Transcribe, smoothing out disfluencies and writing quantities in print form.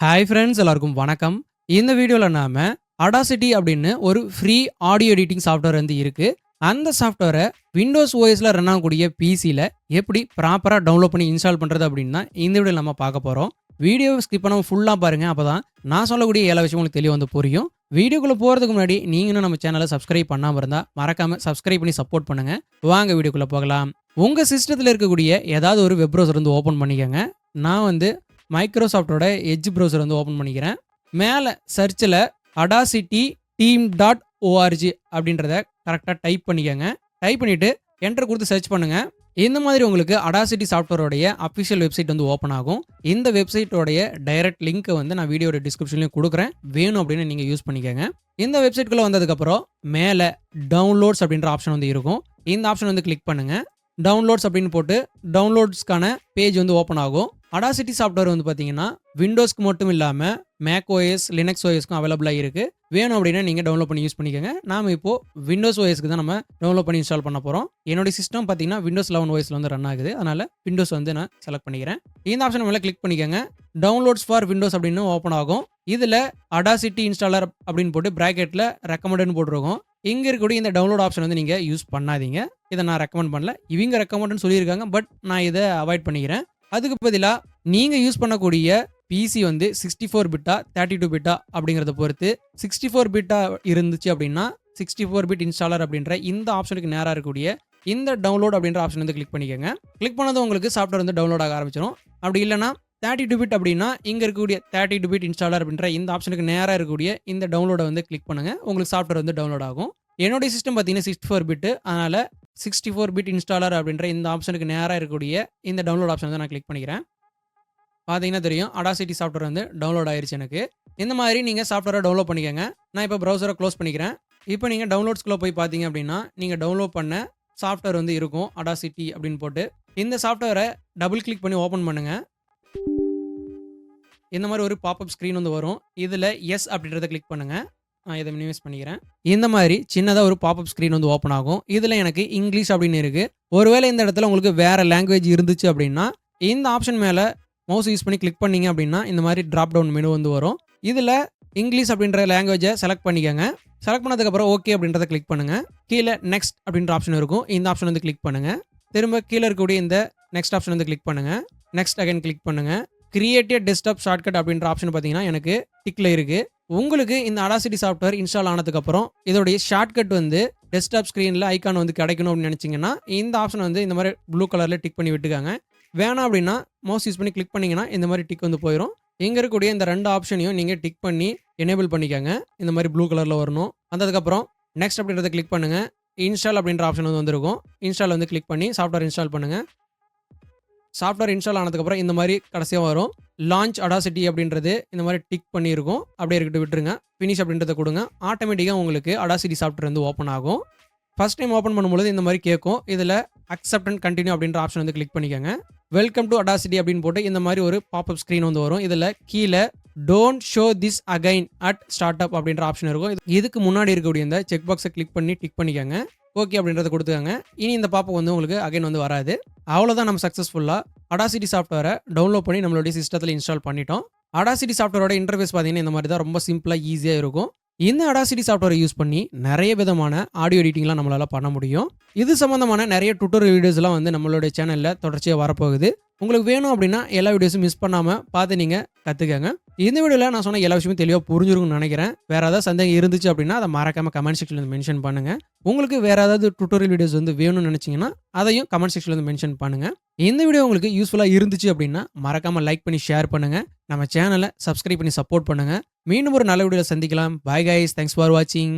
Hi friends, எல்லாருக்கும் வணக்கம். இந்த வீடியோல நாம Audacity அப்படின்னு ஒரு ஃப்ரீ ஆடியோ எடிட்டிங் சாஃப்ட்வேர் வந்து இருக்கு. அந்த சாஃப்ட்வேரை விண்டோஸ் ஓஎஸ்ல ரன் ஆகக்கூடிய பிசில எப்படி ப்ராப்பரா டவுன்லோட் பண்ணி இன்ஸ்டால் பண்றது அப்படின்னு தான் இந்த வீடியோல நம்ம பார்க்க போறோம். வீடியோவை ஸ்கிப் பண்ணாம ஃபுல்லா பாருங்க. அப்பதான் நான் சொல்லக்கூடிய எல்லா விஷயமும் உங்களுக்கு தெளிவா வந்து புரியும். வீடியோக்குள்ள போறதுக்கு முன்னாடி நீங்க இன்னும் நம்ம சேனலை சப்ஸ்கிரைப் பண்ணாம இருந்தா மறக்காம சப்ஸ்கிரைப் பண்ணி சப்போர்ட் பண்ணுங்க. வாங்க வீடியோக்குள்ள போகலாம். உங்க சிஸ்டத்துல இருக்கக்கூடிய ஏதாவது ஒரு வெப் ப்ரௌசர் வந்து ஓபன் பண்ணிக்கங்க. நான் வந்து மைக்ரோசாஃப்டோட எட்ஜ் ப்ரௌசர் வந்து ஓப்பன் பண்ணிக்கிறேன். மேலே சர்ச்சில் Audacity team.org அப்படின்றத கரெக்டாக டைப் பண்ணிக்கோங்க. டைப் பண்ணிவிட்டு என்டர் கொடுத்து சர்ச் பண்ணுங்கள். இந்த மாதிரி உங்களுக்கு Audacity சாஃப்ட்வேரோடைய அஃபிஷியல் வெப்சைட் வந்து ஓப்பன் ஆகும். இந்த வெப்சைட்டோடைய டைரக்ட் லிங்க்கை வந்து நான் வீடியோட டிஸ்கிரிப்ஷன்லையும் கொடுக்குறேன். வேணும் அப்படின்னு நீங்கள் யூஸ் பண்ணிக்கோங்க. இந்த வெப்சைட்குள்ளே வந்ததுக்கப்புறம் மேலே டவுன்லோட்ஸ் அப்படின்ற ஆப்ஷன் வந்து இருக்கும். இந்த ஆப்ஷன் வந்து கிளிக் பண்ணுங்கள். டவுன்லோட்ஸ் அப்படின்னு போட்டு டவுன்லோட்ஸ்க்கான பேஜ் வந்து ஓப்பன் ஆகும். Audacity சாஃப்ட்வேர் வந்து பார்த்தீங்கன்னா விண்டோஸ்க்கு மட்டும் இல்லாமல் மேக் ஓஎஸ், லினக்ஸ் ஓஎஸ்க்கும் அவைலபிளாக இருக்குது. வேணும் அப்படின்னா நீங்கள் டவுன்லோட் பண்ணி யூஸ் பண்ணிக்கோங்க. நாம் இப்போது விண்டோஸ் ஓஎஸ்க்கு தான் நம்ம டவுன்லோட் பண்ணி இன்ஸ்டால் பண்ண போகிறோம். என்னுடைய சிஸ்டம் பார்த்தீங்கன்னா Windows 11 ஓஎஸ்ல வந்து ரன் ஆகுது. அதனால் விண்டோஸ் வந்து நான் செலக்ட் பண்ணிக்கிறேன். இந்த ஆப்ஷன் மேலே கிளிக் பண்ணிக்கோங்க. டவுன்லோட்ஸ் ஃபார் விண்டோஸ் அப்படின்னு ஓப்பன் ஆகும். இதில் Audacity இன்ஸ்டாலர் அப்படின்னு போட்டு ப்ராக்கெட்டில் ரெக்கமெண்டட்னு போட்டிருக்கோம். இங்கே இருக்கக்கூடிய இந்த டவுன்லோட் ஆப்ஷன் வந்து நீங்கள் யூஸ் பண்ணாதீங்க. இதை நான் ரெக்கமெண்ட் பண்ணல. இவங்க ரெக்கமெண்ட்னு சொல்லியிருக்காங்க. பட் நான் இதை அவாய்ட் பண்ணிக்கிறேன். அதுக்கு பதிலாக நீங்கள் யூஸ் பண்ணக்கூடிய பிசி வந்து 64 பிட்டா 32 பிட்டா அப்படிங்கிறத பொறுத்து 64 பிட்டா இருந்துச்சு அப்படின்னா 64 பிட் இன்ஸ்டாலர் அப்படின்ற இந்த ஆப்ஷனுக்கு நேராக இருக்கக்கூடிய இந்த டவுன்லோட் அப்படின்ற ஆப்ஷன் வந்து கிளிக் பண்ணிக்கோங்க. கிளிக் பண்ணதும் உங்களுக்கு சாஃப்ட்வேர் வந்து டவுன்லோட் ஆக ஆரம்பிச்சிடும். அப்படி இல்லைனா 32 பிட் அப்படின்னா இங்கே இருக்கக்கூடிய 32 பிட் இன்ஸ்டாலர் அப்படின்ற இந்த ஆப்ஷனுக்கு நேராக இருக்கக்கூடிய இந்த டவுன்லோடை வந்து கிளிக் பண்ணுங்கள். உங்களுக்கு சாஃப்ட்வேர் வந்து டவுன்லோட் ஆகும். என்னுடைய சிஸ்டம் பார்த்தீங்கன்னா 64 பிட்டு. அதனால் 64 பிட் இன்ஸ்டாலர் அப்படின்ற இந்த ஆப்ஷனுக்கு நேராக இருக்கக்கூடிய இந்த டவுன்லோட் ஆப்ஷன் வந்து நான் கிளிக் பண்ணிக்கிறேன். பார்த்தீங்கன்னா தெரியும் Audacity சாஃப்ட்வேர் வந்து டவுன்லோட் ஆயிடுச்சு எனக்கு. இந்த மாதிரி நீங்கள் சாஃப்ட்வேரை டவுன்லோட் பண்ணிக்கோங்க. நான் இப்போ ப்ரௌசரை க்ளோஸ் பண்ணிக்கிறேன். இப்போ நீங்கள் டவுன்லோட்ஸ்குள்ளே போய் பார்த்தீங்க அப்படின்னா நீங்கள் டவுன்லோட் பண்ண சாஃப்ட்வேர் வந்து இருக்கும் Audacity அப்படின்னு போட்டு. இந்த சாஃப்ட்வேரை டபுள் கிளிக் பண்ணி ஓப்பன் பண்ணுங்கள். இந்த மாதிரி ஒரு பாப்அப் ஸ்க்ரீன் வந்து வரும். இதில் எஸ் அப்படின்றத கிளிக் பண்ணுங்கள். நான் இதை மினிமைஸ் பண்ணிக்கிறேன். இந்த மாதிரி சின்னதாக ஒரு பாப்அப் ஸ்க்ரீன் வந்து ஓப்பன் ஆகும். இதில் எனக்கு இங்கிலீஷ் அப்படின்னு இருக்குது. ஒருவேளை இந்த இடத்துல உங்களுக்கு வேறு லாங்குவேஜ் இருந்துச்சு அப்படின்னா இந்த ஆப்ஷன் மேலே மவுஸ் யூஸ் பண்ணி கிளிக் பண்ணிங்க அப்படின்னா இந்த மாதிரி ட்ராப் டவுன் மெனு வந்து வரும். இதில் இங்கிலீஷ் அப்படின்ற லாங்குவேஜை செலக்ட் பண்ணிக்கோங்க. செலக்ட் பண்ணதுக்கப்புறம் ஓகே அப்படின்றத கிளிக் பண்ணுங்கள். கீழே நெக்ஸ்ட் அப்படின்ற ஆப்ஷன் இருக்கும். இந்த ஆப்ஷன் வந்து கிளிக் பண்ணுங்கள். திரும்ப கீழே இருக்கக்கூடிய இந்த நெக்ஸ்ட் ஆப்ஷன் வந்து கிளிக் பண்ணுங்கள். நெக்ஸ்ட் அகைன் கிளிக் பண்ணுங்கள். கிரியேட் டெஸ்க்டாப் ஷார்ட்கட் அப்படின்ற ஆப்ஷன் பார்த்தீங்கன்னா எனக்கு டிக்கில் இருக்குது. உங்களுக்கு இந்த Audacity சாஃப்ட்வேர் இன்ஸ்டால் ஆனதுக்கப்புறம் இதோடைய ஷார்ட்கட் வந்து டெஸ்க்டாப் ஸ்க்ரீனில் ஐக்கான் வந்து கிடைக்கணும் அப்படின்னு நினச்சிங்கன்னா இந்த ஆப்ஷன் வந்து இந்த மாதிரி ப்ளூ கலரில் டிக் பண்ணி விட்டுக்காங்க. வேணாம் அப்படின்னா மவுஸ் யூஸ் பண்ணி கிளிக் பண்ணிங்கன்னா இந்த மாதிரி டிக் வந்து போயிடும். இங்கே இருக்கக்கூடிய இந்த ரெண்டு ஆப்ஷனையும் நீங்கள் டிக் பண்ணி எனேபிள் பண்ணிக்கோங்க. இந்த மாதிரி ப்ளூ கலரில் வரணும். வந்ததுக்கப்புறம் நெக்ஸ்ட் அப்படின்றத கிளிக் பண்ணுங்கள். இன்ஸ்டால் அப்படின்ற ஆப்ஷன் வந்து வந்துருக்கும். இன்ஸ்டால் வந்து கிளிக் பண்ணி சாஃப்ட்வேர் இன்ஸ்டால் பண்ணுங்கள். சாஃப்ட்வேர் இன்ஸ்டால் ஆனதுக்கப்புறம் இந்த மாதிரி கடைசியாக வரும். லான்ச் Audacity அப்படின்றது இந்த மாதிரி டிக் பண்ணியிருக்கும். அப்படியே இருக்கட்டும், விட்டுருங்க. ஃபினிஷ் அப்படின்றத கொடுங்க. ஆட்டோமேட்டிக்காக உங்களுக்கு Audacity சாஃப்ட்வேர் வந்து ஓப்பன் ஆகும். ஃபஸ்ட் டைம் ஓப்பன் பண்ணும்போது இந்த மாதிரி கேட்கும். இதில் அக்செப்ட் அண்ட் கண்டினியூ அப்படின்ற ஆப்ஷன் வந்து கிளிக் பண்ணிக்கோங்க. வெல்கம் டு Audacity அப்படின்னு போட்டு இந்த மாதிரி ஒரு பாப்அப் ஸ்க்ரீன் வந்து வரும். இதில் கீழே don't show this again at start up அப்படின்ற ஆப்ஷன் இருக்கும். இதுக்கு முன்னாடி இருக்கக்கூடிய இந்த செக் பாக்ஸை கிளிக் பண்ணி டிக் பண்ணிக்கோங்க. ஓகே அப்படின்றத கொடுத்துக்கோங்க. இனி இந்த பாப்பப் வந்து உங்களுக்கு அகைன் வந்து வராது. அவ்வளோதான், நம்ம சக்ஸஸ்ஃபுல்லாக Audacity சாஃப்ட்வேரை டவுன்லோட் பண்ணி நம்மளுடைய சிஸ்டத்தில் இன்ஸ்டால் பண்ணிட்டோம். Audacity சாஃப்ட்வேரோட இன்டர்ஃபேஸ் பார்த்தீங்கன்னா இந்த மாதிரி தான் ரொம்ப சிம்பிளாக ஈஸியாக இருக்கும். இந்த Audacity சாஃப்ட்வேரை யூஸ் பண்ணி நிறைய விதமான ஆடியோ எடிட்டிங்லாம் நம்மளால் பண்ண முடியும். இது சம்மந்தமான நிறைய டுட்டோரியல் வீடியோஸ்லாம் வந்து நம்மளுடைய சேனலில் தொடர்ச்சியாக வரப்போகுது. உங்களுக்கு வேணும் அப்படின்னா எல்லா வீடியோஸும் மிஸ் பண்ணாமல் பார்த்து நீங்கள் கற்றுக்கங்க. இந்த வீடியோவில் நான் சொன்ன எல்லா விஷயமும் தெளிவாக புரிஞ்சிருக்கும்னு நினைக்கிறேன். வேறு ஏதாவது சந்தேகம் இருந்துச்சு அப்படின்னா அதை மறக்காமல் கமெண்ட் செக்ஷனில் வந்து மென்ஷன் பண்ணுங்கள். உங்களுக்கு வேறு ஏதாவது டுட்டோரியல் வீடியோஸ் வந்து வேணும்னு நினச்சிங்கன்னா அதையும் கமெண்ட் செக்ஷனில் வந்து மென்ஷன் பண்ணுங்கள். இந்த வீடியோ உங்களுக்கு யூஸ்ஃபுல்லாக இருந்துச்சு அப்படின்னா மறக்காமல் லைக் பண்ணி ஷேர் பண்ணுங்கள். நம்ம சேனலை சப்ஸ்கிரைப் பண்ணி சப்போர்ட் பண்ணுங்கள். மீண்டும் ஒரு நல்ல வீடியோவில் சந்திக்கலாம். பாய் கைஸ், தேங்க்ஸ் ஃபார் வாட்சிங்.